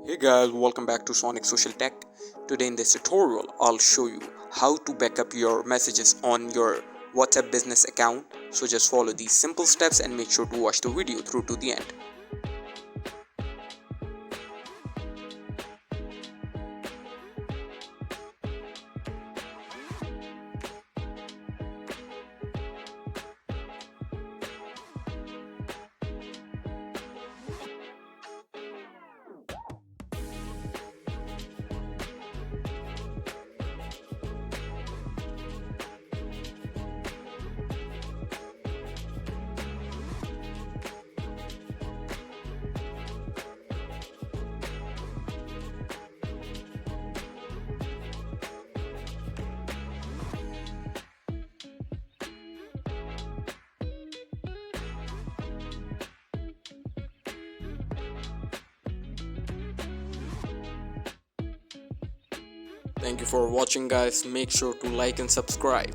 Hey guys, welcome back to Sonic Social Tech. Today in this tutorial, I'll show you how to backup your messages on your WhatsApp business account. So just follow these simple steps and make sure to watch the video through to the end. Thank you for watching guys. Make sure to like and subscribe.